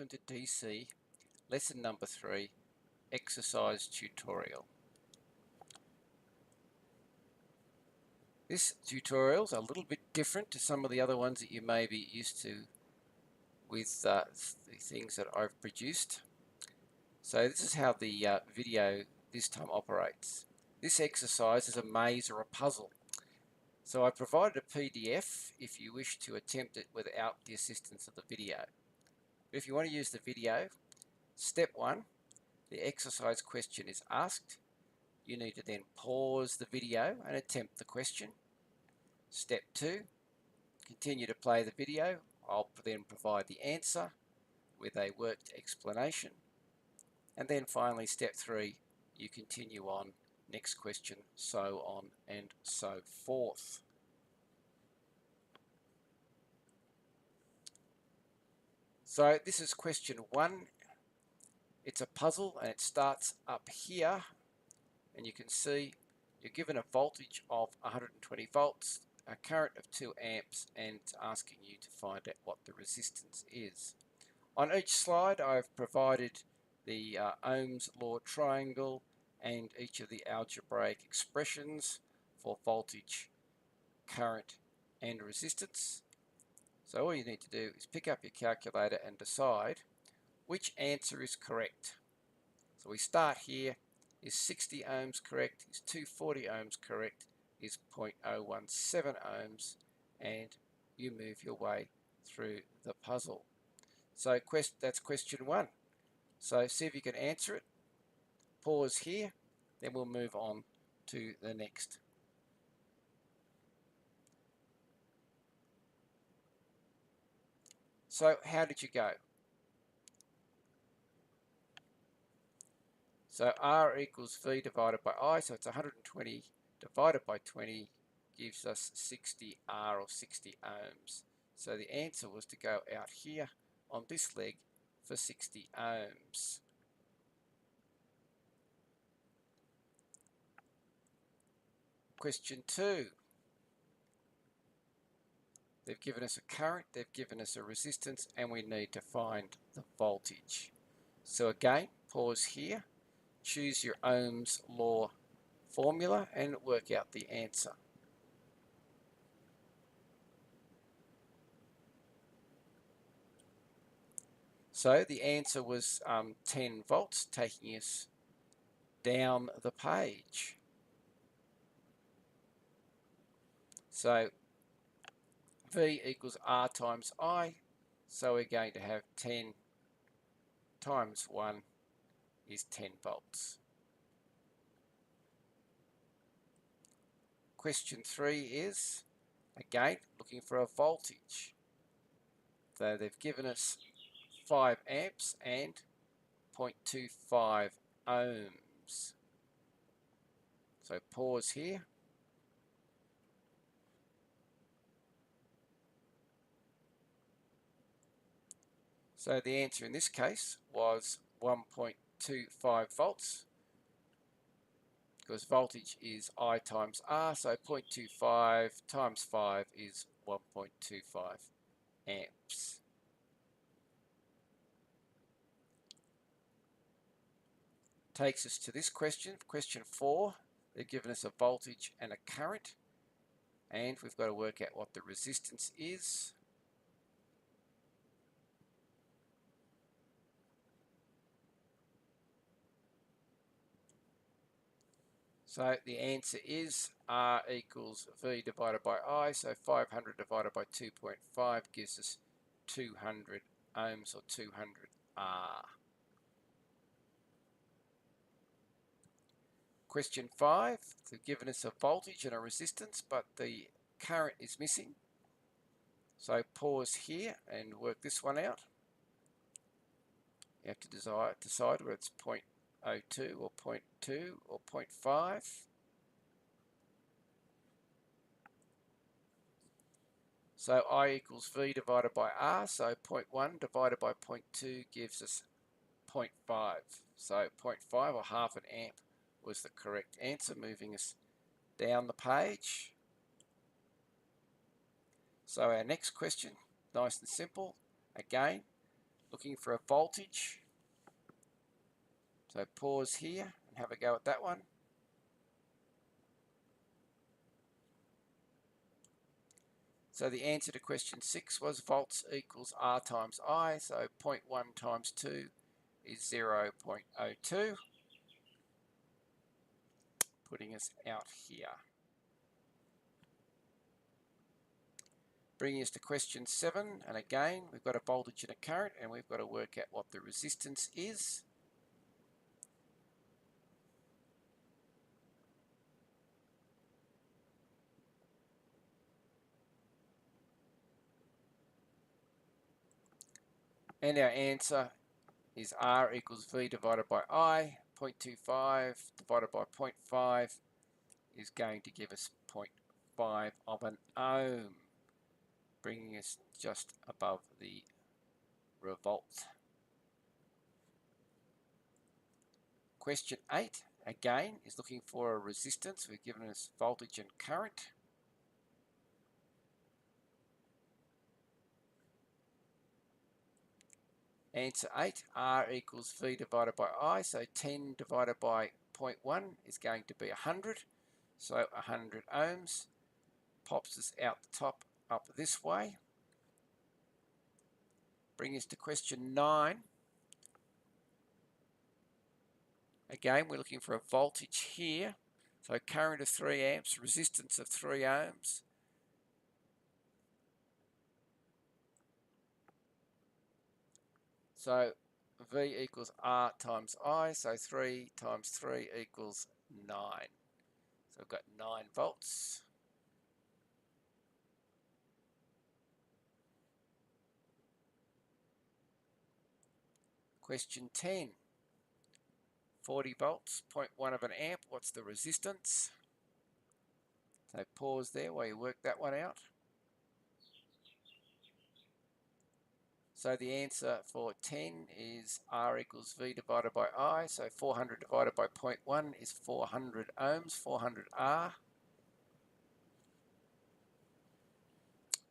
welcome to DC lesson number 3 exercise tutorial. This tutorial is a little bit different to some of the other ones that you may be used to with the things that I've produced. So this is how the video this time operates. This exercise is a maze or a puzzle. So I provided a PDF if you wish to attempt it without the assistance of the video. If you want to use the video, step 1, the exercise question is asked. You need to then pause the video and attempt the question. Step 2, continue to play the video. I'll then provide the answer with a worked explanation. And then finally, step 3, you continue on, next question, so on and so forth. So this is question 1. It's a puzzle and it starts up here, and you can see you're given a voltage of 120 volts, a current of 2 amps, and it's asking you to find out what the resistance is. On each slide I've provided the Ohm's law triangle and each of the algebraic expressions for voltage, current and resistance. So all you need to do is pick up your calculator and decide which answer is correct. So we start here. Is 60 ohms correct? Is 240 ohms correct? Is 0.017 ohms? And you move your way through the puzzle. So that's question 1. So see if you can answer it. Pause here, then we'll move on to the next. So how did you go? So R equals V divided by I, so it's 120 divided by 20 gives us 60 R or 60 ohms. So the answer was to go out here on this leg for 60 ohms. Question 2. They've given us a current, they've given us a resistance, and we need to find the voltage. So again, pause here. Choose your Ohm's law formula and work out the answer. So the answer was 10 volts, taking us down the page. So V equals R times I, so we're going to have 10 times 1 is 10 volts. Question 3 is, again, looking for a voltage. So they've given us 5 amps and 0.25 ohms. So pause here. So the answer in this case was 1.25 volts, because voltage is I times R, so 0.25 times 5 is 1.25 amps. Takes us to this question, question 4. They've given us a voltage and a current, and we've got to work out what the resistance is. So the answer is R equals V divided by I, so 500 divided by 2.5 gives us 200 ohms or 200 R. Question 5, they've given us a voltage and a resistance, but the current is missing. So pause here and work this one out. You have to decide whether it's 0.02 or 0.2 or 0.5. So I equals V divided by R, so 0.1 divided by 0.2 gives us 0.5. So 0.5 or half an amp was the correct answer, moving us down the page. So our next question, nice and simple. Again, looking for a voltage. So pause here and have a go at that one. So the answer to question 6 was volts equals R times I. So 0.1 times 2 is 0.02, putting us out here. Bringing us to question 7, and again we've got a voltage and a current, and we've got to work out what the resistance is. And our answer is R equals V divided by I. 0.25 divided by 0.5 is going to give us 0.5 of an ohm, bringing us just above the revolt. Question 8, again, is looking for a resistance. We've given us voltage and current. Answer 8, R equals V divided by I, so 10 divided by 0.1 is going to be 100, so 100 ohms. Pops us out the top up this way. Bring us to question 9. Again, we're looking for a voltage here, so current of 3 amps, resistance of 3 ohms. So V equals R times I, so 3 times 3 equals 9. So I've got 9 volts. Question 10. 40 volts, 0.1 of an amp. What's the resistance? So pause there while you work that one out. So the answer for 10 is R equals V divided by I. So 400 divided by 0.1 is 400 ohms, 400 R.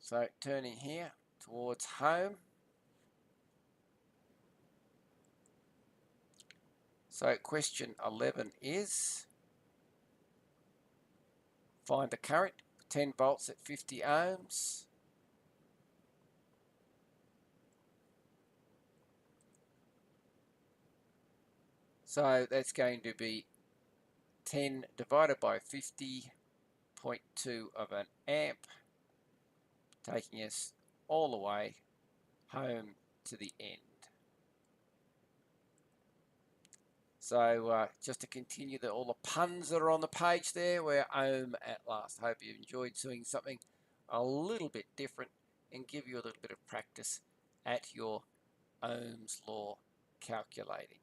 So turning here towards home. So question 11 is, find the current, 10 volts at 50 ohms. So that's going to be 10 divided by 50, 0.2 of an amp, taking us all the way home to the end. So just to continue all the puns that are on the page there, we're ohm at last. Hope you enjoyed seeing something a little bit different and give you a little bit of practice at your Ohm's law calculating.